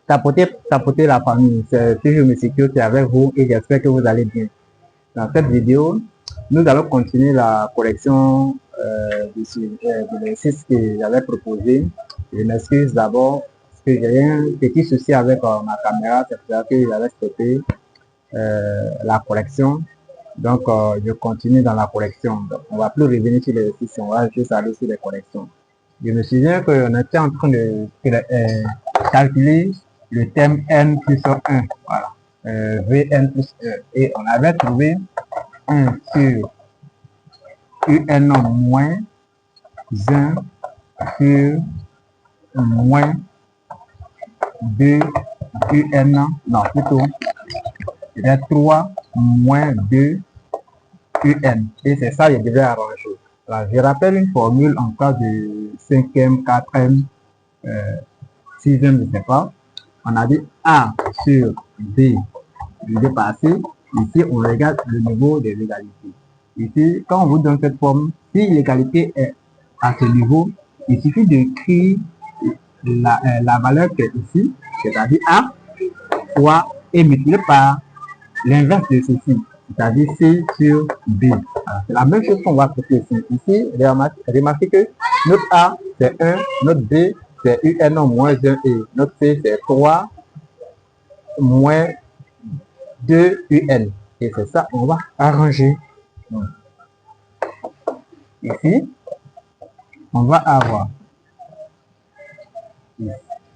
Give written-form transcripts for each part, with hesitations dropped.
tapoter la famille. C'est toujours M. Kyo qui est avec vous et j'espère que vous allez bien. Dans cette vidéo, nous allons continuer la correction de l'exercice que j'avais proposé. Je m'excuse d'abord parce que j'ai un petit souci avec ma caméra, c'est pour ça que j'avais stoppé la correction. Donc, je continue dans la correction. Donc, on ne va plus revenir sur l'exercice, on va juste aller sur les corrections. Je me souviens qu'on était en train de calculer le thème n plus 1. Voilà. Vn plus 1. Et on avait trouvé 1 sur un moins 1 sur moins 2 un, non plutôt, c'est 3 moins 2 un. Et c'est ça que je devais arranger. Alors, je rappelle une formule en cas de 5e, 4e, 6e, je ne sais pas. On a dit A sur B divisé par C. Ici, on regarde le niveau des égalités. Ici, quand on vous donne cette forme, si l'égalité est à ce niveau, il suffit d'écrire la valeur qui est ici, c'est-à-dire A, fois et multiplié par l'inverse de ceci, c'est-à-dire C sur B. C'est la même chose qu'on va faire ici. Ici, remarquez que notre A, c'est 1, notre B, c'est UN moins 1 et notre C, c'est 3 moins 2 UN. Et c'est ça, on va arranger. Ici, on va avoir,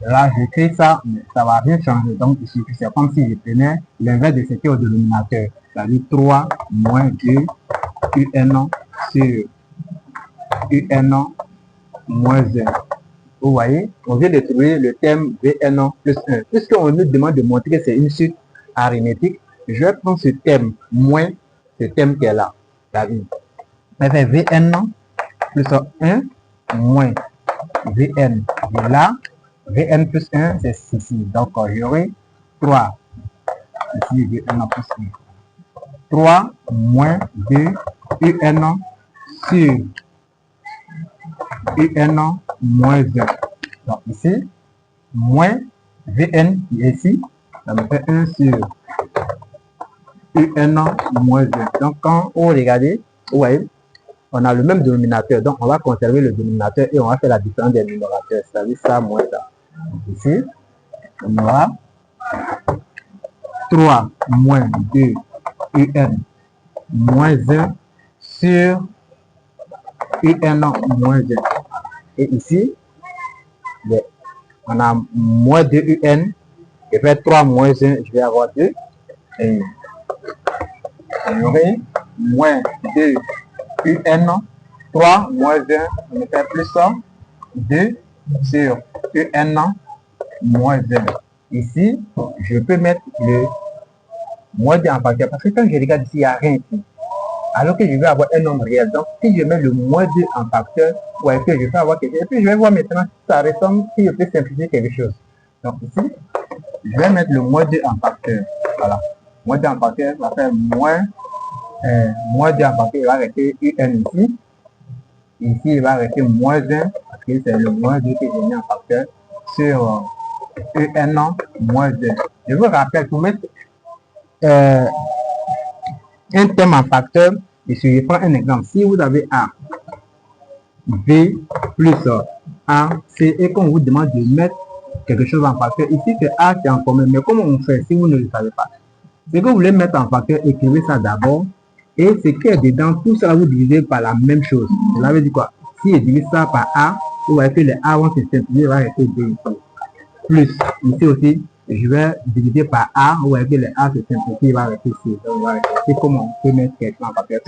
là j'écris ça, mais ça va rien changer. Donc ici, c'est comme si je prenais l'inverse de ce qui est au dénominateur, c'est-à-dire 3 moins 2 UN sur UN moins 1. Vous voyez, on vient de trouver le thème VN plus 1. Puisqu'on nous demande de montrer que c'est une suite arithmétique, je vais prendre ce thème moins ce thème qui est là. Ça fait Vn plus 1 moins Vn de là. Vn plus 1, c'est ici. Donc, j'aurai 3. Ici, Vn plus 1. 3 moins 2 Un sur Un moins 1. Donc, ici, moins Vn qui est ici, ça me fait 1 sur Un moins 1. Donc, quand vous regardez, vous voyez, on a le même dénominateur. Donc, on va conserver le dénominateur et on va faire la différence des numérateurs. C'est-à-dire ça moins ça. Donc, ici, on aura 3 moins 2 Un moins 1 sur Un moins 1. Et ici, on a moins 2 Un. Je vais 3 moins 1, je vais avoir 2. Et on aurait moins 2 Un, 3 moins 1, on me fait plus 2 sur Un moins 1. Ici, je peux mettre le moins 2 en facteur parce que quand je regarde ici, il n'y a rien ici. Alors que je vais avoir un nombre réel. Donc, si je mets le moins 2 en facteur, ouais, que je peux avoir quelque chose. Et puis, je vais voir maintenant si ça ressemble, si je peux simplifier quelque chose. Donc, ici, je vais mettre le moins 2 en facteur. Voilà. Moins 2 en facteur, ça va faire moins 2 en facteur, il va rester Un ici. Ici, il va rester moins 1, parce que c'est le moins 2 que j'ai mis en facteur, sur Un moins 2. Je vous rappelle, pour mettre un thème en facteur, et si je prends un exemple, si vous avez A, B plus A, C, et qu'on vous demande de mettre quelque chose en facteur, ici c'est A qui est en commun, mais comment on fait si vous ne le savez pas? Si vous voulez mettre en facteur, écrivez ça d'abord, et ce qui est dedans, tout ça vous divisez par la même chose. Cela veut dire quoi? Si je divise ça par A, vous voyez que les A vont se simplifier, va rester B ici. Plus, ici aussi, je vais diviser par A, vous voyez que les A se simplifient, il va rester ici. Donc, c'est comment on peut mettre quelque chose en facteur.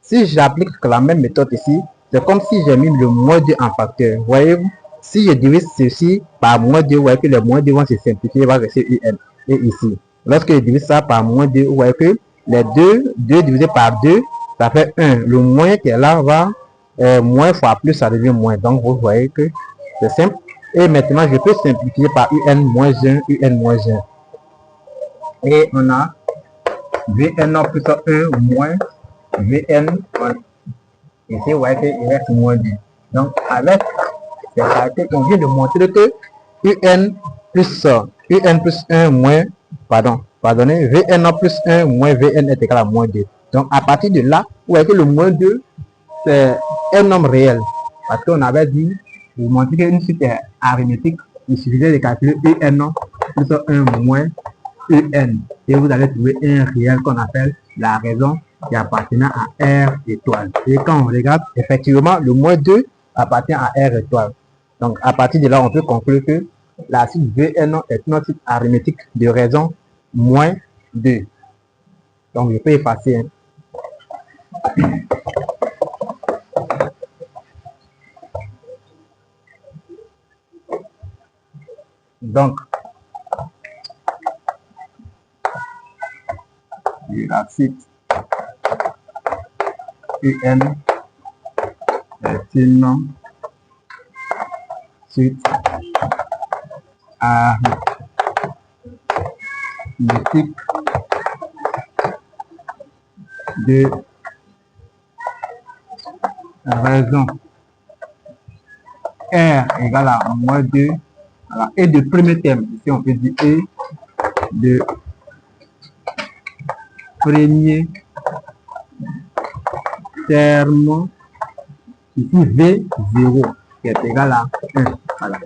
Si j'applique la même méthode ici, c'est comme si j'ai mis le moins 2 en facteur. Voyez-vous, si je divise ceci par moins 2, vous voyez que les moins 2 vont se simplifier, il va rester Un. Et ici, lorsque je divise ça par moins 2, vous voyez que les 2 divisé par 2, ça fait 1. Le moins qui est là va moins fois plus, ça devient moins. Donc, vous voyez que c'est simple. Et maintenant, je peux simplifier par Un moins 1, Un moins 1. Et on a Vn plus 1 moins Vn. Ici, vous voyez qu'il reste moins 2. Donc, avec ces caractères, on vient de montrer que Un plus Un plus 1 moins, pardonnez, Vn plus 1 moins Vn est égal à moins 2. Donc, à partir de là, vous voyez que le moins 2, c'est un nombre réel. Parce qu'on avait dit, vous montrez qu'une suite est arithmétique, il suffisait de calculer Un plus 1 moins En. Et vous allez trouver un réel qu'on appelle la raison qui appartenant à R étoile. Et quand on regarde, effectivement, le moins 2 appartient à R étoile. Donc, à partir de là, on peut conclure que la suite Vn est une suite arithmétique de raison moins 2. Donc, je peux effacer. Hein. Donc, la suite Un est une suite arithmétique de raison R égale à moins 2. Alors, et de premier terme, ici on peut dire E de premier terme, ici V0 qui est égal à 1. Voilà.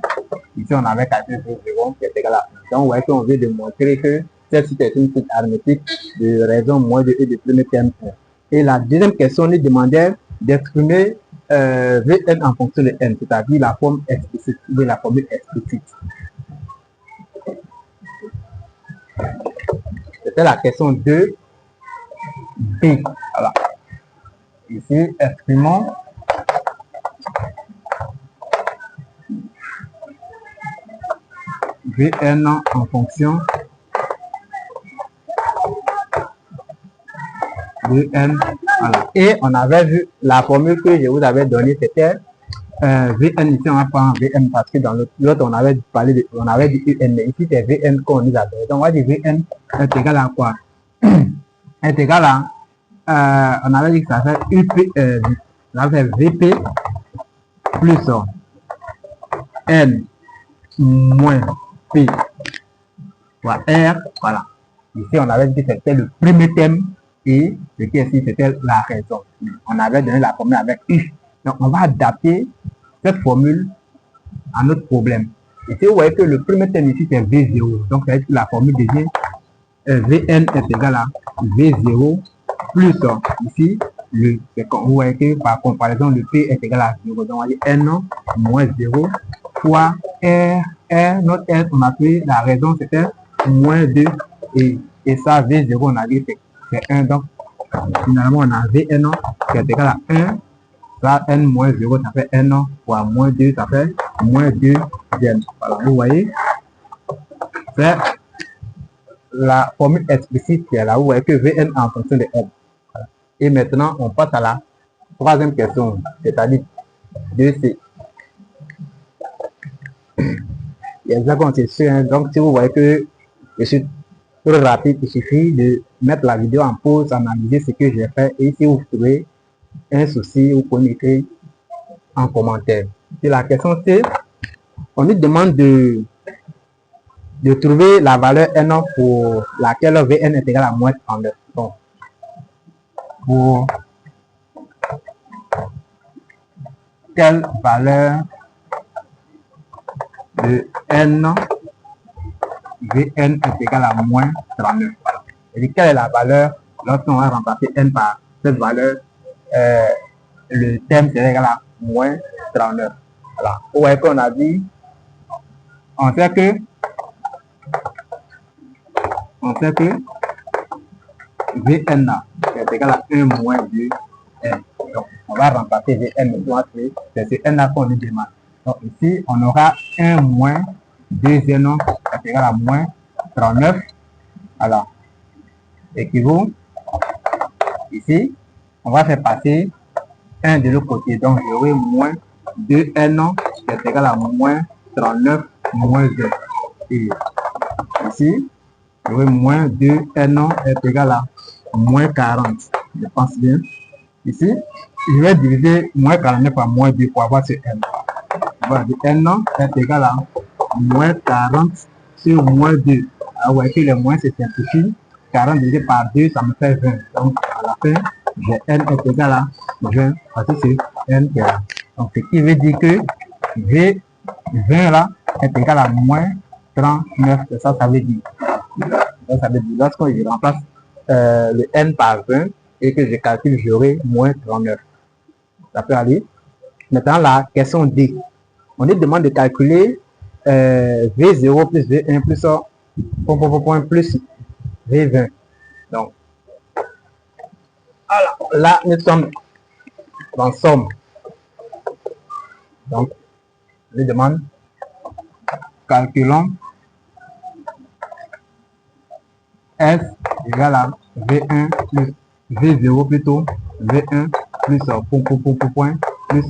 Ici on avait calculé V0 qui est égal à 1. Donc, vous voyez qu'on veut démontrer que cette suite est une suite arithmétique de raison moins de E de premier terme 1. Et la deuxième question nous demandait d'exprimer Vn en fonction de n, c'est-à-dire la forme explicite ou la formule explicite. C'était la question 2B. Voilà. Ici, exprimons Vn en fonction de n. Voilà. Et on avait vu la formule que je vous avais donnée, c'était Vn. Ici, on va prendre Vn parce que dans l'autre, on avait parlé de, on avait dit Un, mais ici, c'est Vn qu'on nous a donné. Donc, on va dire Vn est égal à quoi? Est égal à, on avait dit que ça fait UP, ça fait Vp plus N moins P fois R. Voilà. Ici, on avait dit que c'était le premier thème. Et ce qui est ici, c'était la raison. On avait donné la formule avec U. Donc, on va adapter cette formule à notre problème. Ici, vous voyez que le premier terme ici, c'est V0. Donc, ça veut dire que la formule devient Vn est égal à V0 plus ici, vous voyez que par comparaison, le P est égal à 0. Donc, on va dire N moins 0 fois R. Notre R, on a pris la raison, c'était moins 2. Et ça, V0, on a dit que c'est 1, donc finalement on a Vn qui est égal à 1, ça n moins 0, ça fait n fois moins 2, ça fait moins 2 n. Voilà, vous voyez, c'est la formule explicite qui est là, vous voyez que Vn en fonction de n. Voilà. Et maintenant on passe à la troisième question, c'est-à-dire 2C. Exactement, c'est sûr. Donc si vous voyez que je suis trop rapide, il suffit de mettre la vidéo en pause, analyser ce que j'ai fait et si vous trouvez un souci, vous pouvez m'écrire en commentaire. Et la question c'est, on nous demande de trouver la valeur N pour laquelle Vn est égal à moins 39. Donc, pour quelle valeur de N Vn est égal à moins 39. Voilà. Et quelle est la valeur lorsqu'on va remplacer n par cette valeur? Le terme serait égal à moins 39. Voilà. Vous voyez qu'on a dit, on sait que Vn est égal à 1 moins 2 n. Donc, on va remplacer Vn, c'est ce n qu'on nous demande. Donc, ici, on aura 1 moins 2n est égal à moins 39. Alors, équivaut, ici, on va faire passer 1 de l'autre côté. Donc, j'aurai moins 2n est égal à moins 39 moins 2. Et ici, j'aurai moins 2n est égal à moins 40. Je pense bien. Ici, je vais diviser moins 49 par moins 2 pour avoir ce n. Voilà, n est égal à moins 40 sur moins 2. Alors, vous voyez que les moins se simplifient. 40 divisé par 2, ça me fait 20. Donc, à la fin, j'ai n est égal à 20, parce que c'est n qui est là. Donc, ce qui veut dire que V20 là est égal à moins 39. Et ça veut dire. Ça veut dire, lorsque je remplace le n par 20 et que je calcule, j'aurai moins 39. Ça peut aller. Maintenant, la question D. On nous demande de calculer V0 plus V1 plus plus V20. Donc, alors, là, nous sommes en somme. Donc, on nous demande, calculons S égale à V1 plus V0 plutôt, V1 plus plus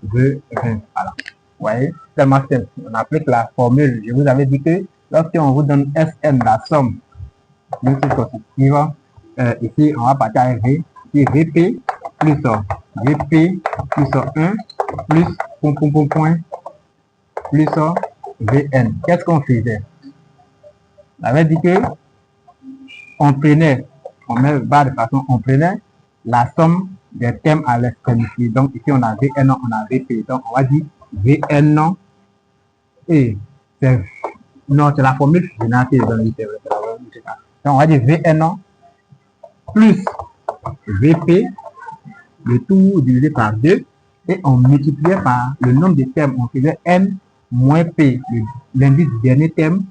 V20. Voilà. Vous voyez, tellement simple. On applique la formule. Je vous avais dit que lorsqu'on vous donne Sn, la somme d'une suivie, ici, on va partir avec V. Ici, Vp plus Vp plus 1 plus plus Vn. Qu'est-ce qu'on faisait? On avait dit que on prenait, on met barre de façon, on prenait la somme des termes à l'extrémité. Donc ici, on a Vn, on a Vp. Donc on va dire Vn et c'est la formule finale qui est dans l'ITV. Donc on va dire Vn plus Vp, le tout divisé par 2, et on multipliait par le nombre de termes. On faisait n moins p, l'indice du dernier terme,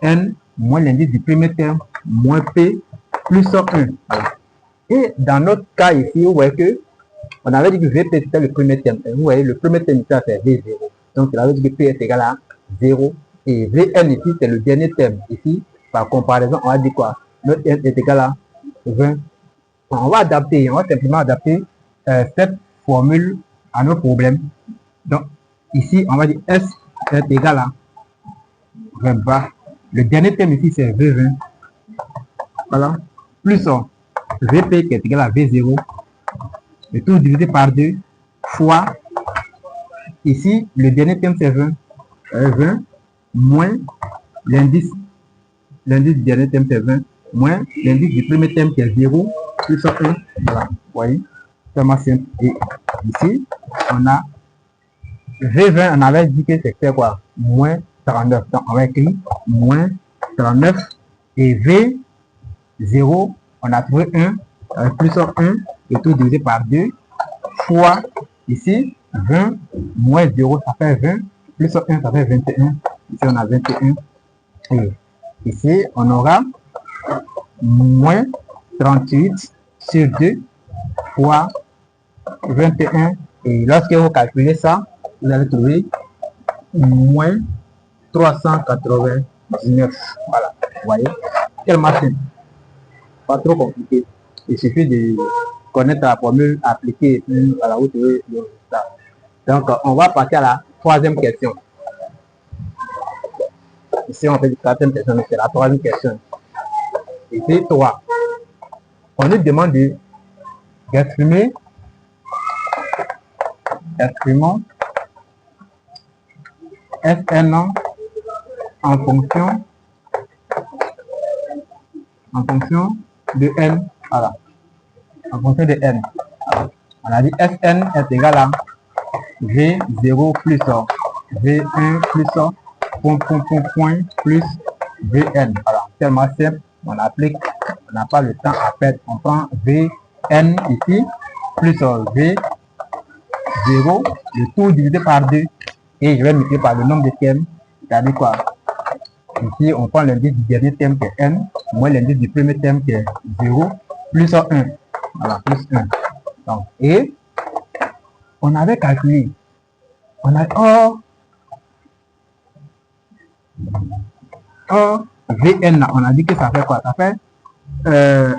n moins l'indice du premier terme, moins p plus 1. Et dans notre cas ici, vous voyez que on avait dit que Vp c'était le premier terme. Et vous voyez, le premier terme ici c'est V0. Donc cela veut dire que P est égal à 0. Et Vn ici c'est le dernier terme. Ici, par comparaison, on va dire quoi? Notre n est égal à 20. On va adapter, on va simplement adapter cette formule à nos problèmes. Donc ici, on va dire S est égal à 20 bas. Le dernier terme ici c'est V20. Voilà. Plus Vp qui est égal à V0. Le tout divisé par 2 fois, ici, le dernier terme c'est 20. 20 moins l'indice du dernier terme c'est 20, moins l'indice du premier terme qui est 0, plus 1. Voilà, vous voyez, tellement simple. Et ici, on a V20, on avait dit que c'était quoi? Moins 39. Donc, on va écrire moins 39. Et V0, on a trouvé 1, plus 1, et tout divisé par 2, fois, ici, 20, moins 0, ça fait 20, plus 1, ça fait 21. Ici, on a 21. Et ici, on aura moins 38 sur 2 fois 21. Et lorsque vous calculez ça, vous allez trouver moins 399. Voilà, vous voyez, tellement simple. Pas trop compliqué. Il suffit de connaître la formule appliquée. Voilà, vous trouvez le résultat. Donc, on va passer à la troisième question. Ici, on fait du quatrième question, mais c'est la troisième question. Ici, 3. On nous demande d'exprimer Sn en fonction de n. Voilà. En fonction de n. Alors, on a dit Sn est égal à V0 plus V1 plus plus Vn. Alors, tellement simple, on applique, on n'a pas le temps à perdre. On prend Vn ici, plus V0, le tout divisé par 2. Et je vais multiplier par le nombre de termes. C'est-à-dire quoi? Ici, on prend l'indice du dernier terme qui est n, moins l'indice du premier terme qui est 0, plus 1. Voilà, plus 1. Donc, et on avait calculé. On a Vn là, on a dit que ça fait quoi? Ça fait 1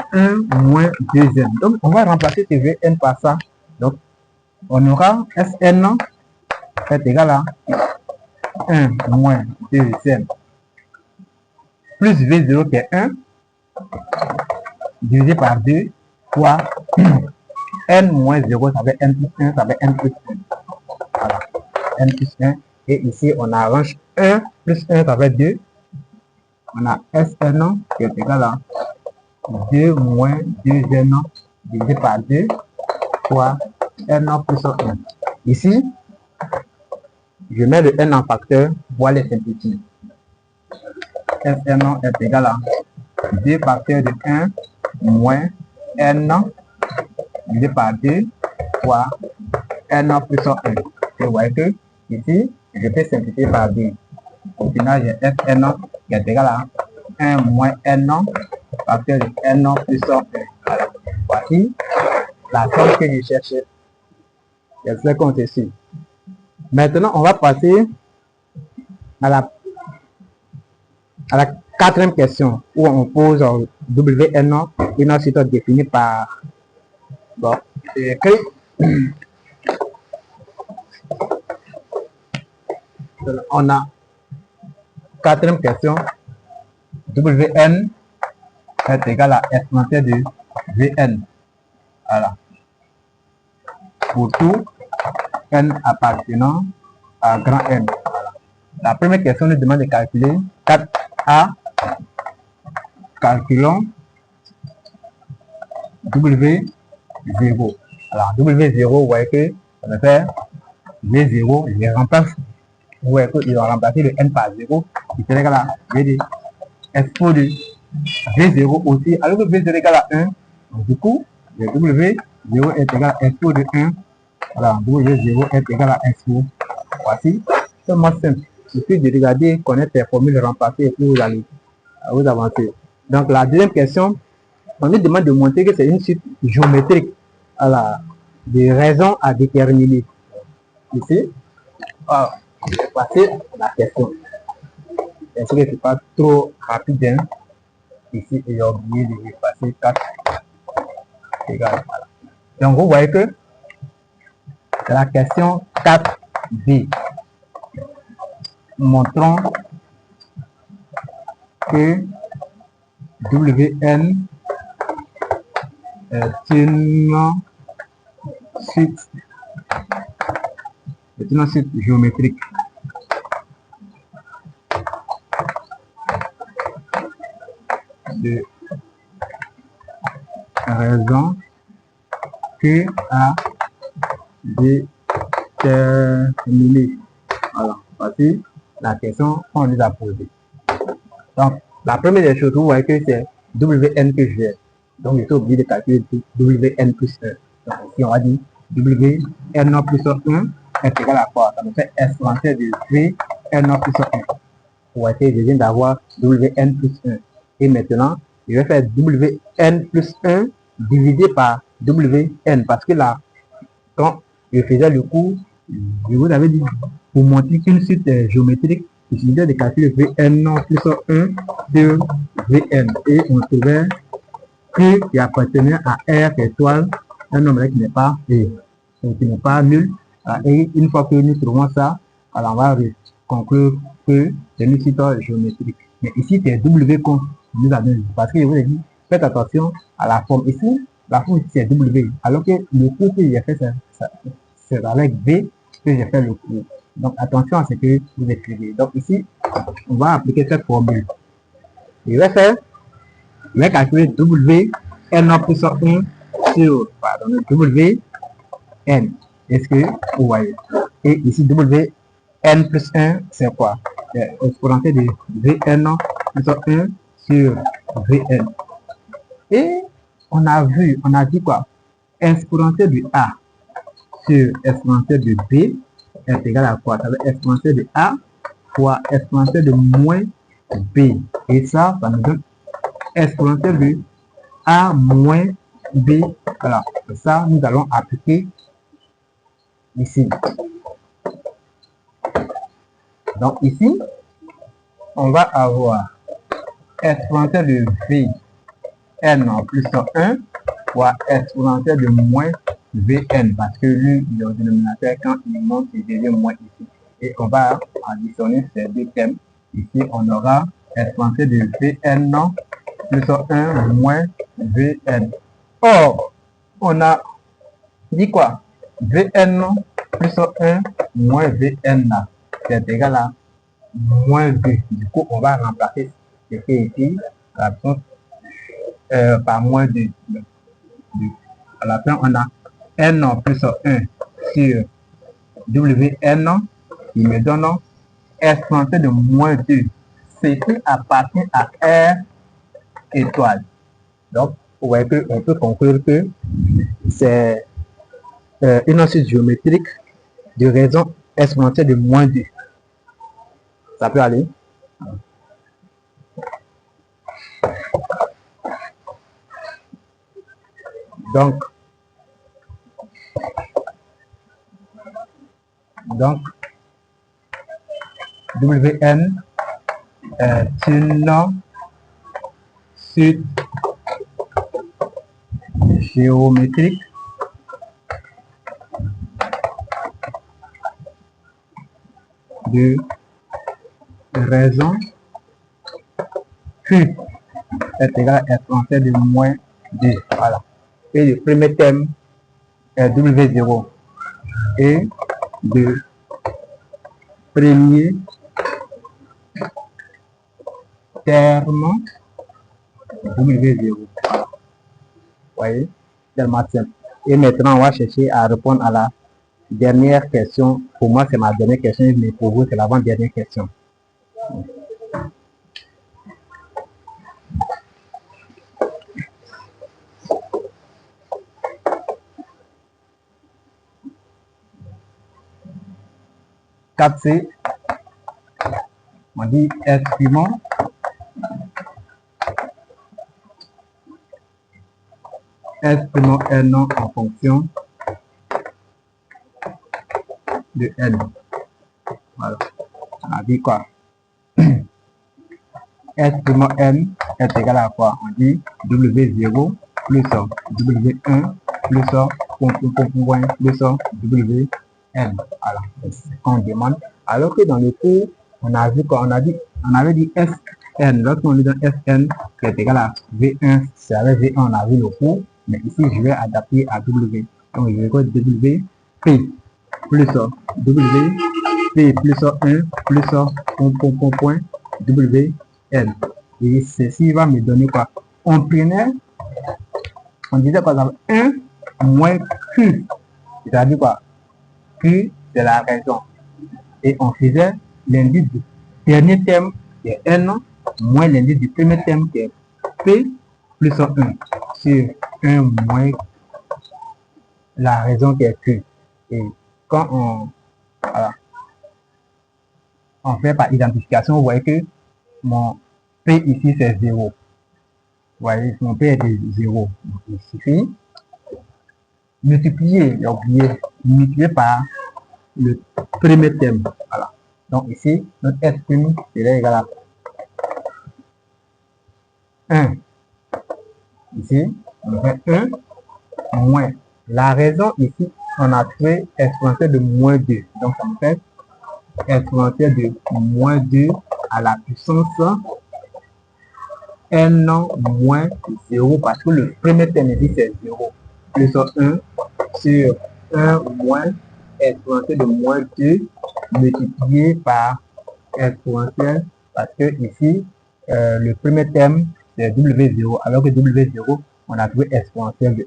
moins 2n. Donc, on va remplacer ce Vn par ça. Donc, on aura Sn est égal à 1 moins 2n plus V0 qui est 1 divisé par 2 fois n moins 0, ça fait n plus 1, ça fait n plus 1. Voilà, n plus 1. Et ici, on arrange 1 plus 1, ça fait 2. On a Sn qui est égal à 2 moins 2n divisé par 2 fois n plus 1. Ici, je mets le n en facteur pour les simplifier. Sn est égal à 2 facteur de 1 moins n divisé par 2 fois n plus 1. Vous voyez que ici, je peux simplifier par 2. Au final, j'ai Sn qui est égal à 1 moins n facteur de n plus 1. Voilà. Voici la somme que je cherchais. C'est comme ceci. Maintenant, on va passer à la quatrième question où on pose Wn, une autre définie par... Bon, j'ai écrit. On a quatrième question. Wn est égal à exponentielle de Vn. Voilà. Pour tout n appartenant à grand N. Voilà. La première question nous demande de calculer 4a. Calculons W0. Alors, W0, vous voyez que on va faire V0, je les remplace. Vous voyez qu'ils ont remplacé le N par 0. Il serait égal à V de expo de V0 aussi. Alors que V0 est égal à 1. Donc, du coup, le W0 est égal à expo de 1. Alors, W0 est égal à expo. Voici. C'est moins simple. Il suffit de regarder, connaître les formules, remplacer et puis vous allez vous avancer. Donc, la deuxième question, on nous demande de montrer que c'est une suite géométrique. Alors, des raisons à déterminer. Ici, je vais passer à la question. Est-ce que ce n'est pas trop rapide? Hein? Ici, il y a oublié de passer 4 égal. Voilà. Donc, vous voyez que c'est la question 4b. Montrons que Wn est une suite géométrique. De raison que à déterminer. Alors, voici la question qu'on nous a posée. Donc, la première des choses, vous voyez que c'est Wn que j'ai. Donc, je suis obligé de calculer Wn plus 1. Donc, ici, on va dire Wn plus 1 est égal à quoi? Ça me fait exponentielle de Vn plus 1. Vous voyez que je viens d'avoir Wn plus 1. Et maintenant, je vais faire Wn plus 1 divisé par Wn. Parce que là, quand je faisais le cours, je vous avais dit, pour montrer qu'une suite géométrique, il suffisait de calculer Vn plus 1 de Vn. Et on trouvait Q qui appartenait à R étoile, un nombre qui n'est pas E, qui n'est pas nul. Et une fois que nous trouvons ça, alors on va conclure que c'est une suite géométrique. Mais ici, c'est W qu'on nous a donné. Parce que je vous ai dit, faites attention à la forme. Ici, la forme ici c'est W. Alors que le cours que j'ai fait, c'est avec V que j'ai fait le cours. Donc attention à ce que vous écrivez. Donc ici, on va appliquer cette formule. Je vais calculer W N plus 1 sur Wn. Est-ce que vous voyez? Et ici, Wn plus 1, c'est quoi? C'est exponentielle de Vn plus 1 sur Vn. Et on a dit quoi? Exponentielle de A sur exponentielle de B est égal à quoi? Ça veut dire exponentielle de A fois exponentielle de moins B. Et ça nous donne exponentielle de A moins B. Alors, ça, nous allons appliquer ici. Donc, ici, on va avoir exponentielle de Vn plus 1 fois exponentielle de moins Vn. Parce que lui, le dénominateur, quand il monte, il devient moins ici. Et on va additionner ces deux termes. Ici, on aura exponentielle de Vn plus 1 moins Vn. Or, on a dit quoi? Vn plus 1 moins Vn c'est égal à moins 2. Du coup, on va remplacer j'écris ici la puissance par moins 2. À la fin, on a n plus 1 sur wn qui me donne exponentielle de moins 2. Ce qui appartient à R étoile. Donc, vous voyez qu'on peut conclure que c'est une ensuite géométrique de raison exponentielle de moins 2. Ça peut aller. Donc, Wn est une suite géométrique de raison Q est égal à exponentielle de moins 2. Voilà. Et le premier terme est W0. Et le premier terme W0. Voilà. Vous voyez, tellement simple. Et maintenant, on va chercher à répondre à la dernière question. Pour moi, c'est ma dernière question, mais pour vous, c'est l'avant-dernière question. C, on dit exprimons n en fonction de n. Voilà. On a dit quoi? Exprimons n est égal à quoi? On dit W0 plus W1 plus plus Wn. Voilà, c'est ce qu'on demande. Alors que dans le cours, on a vu qu'on avait dit Sn. Lorsqu'on dit dans Sn, c'est égal à V1, c'est avec V1, on a vu le cours. Mais ici, je vais adapter à W. Donc, je vais dire W, P plus W, P plus 1 plus point, W, N. Et ceci va me donner quoi? On disait par exemple 1 moins Q. C'est-à-dire quoi? Q, c'est la raison. Et on faisait l'indice du dernier terme qui est N moins l'indice du premier terme qui est P plus 1 sur 1 moins la raison qui est Q. Et quand on fait par identification, vous voyez que mon P ici c'est 0. Vous voyez, mon P est de 0. Donc, il suffit multiplier par le premier terme. Voilà. Donc ici, notre S' est égal à 1. Ici, on fait 1 moins. La raison ici, on a trouvé exponentielle de moins 2. Donc ça me fait exponentielle de moins 2 à la puissance n moins 0 parce que le premier terme ici c'est 0 plus 1 sur 1 moins exponentielle de moins 2 multiplié par exponentielle parce que ici le premier terme c'est W0 alors que W0 on a trouvé exponentielle de 1.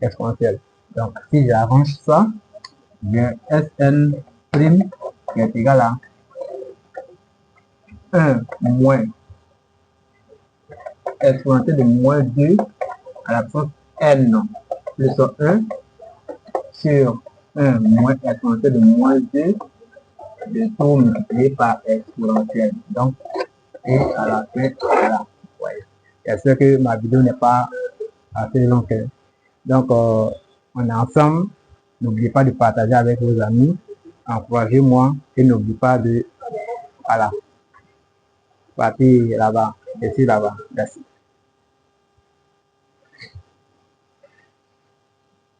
Exponentielle. Donc si j'arrange ça, j'ai Sn' qui est égal à 1 moins exponentielle de moins 2 à la puissance n plus 1 sur 1 moins exponentielle de moins 2 de tout multiplié par exponentielle. Donc, et à la fin, voilà. Ouais. J'espère que ma vidéo n'est pas assez longue. Donc, on est ensemble. N'oubliez pas de partager avec vos amis. Encouragez-moi et n'oubliez pas de, voilà, partir là-bas, et là-bas. Merci.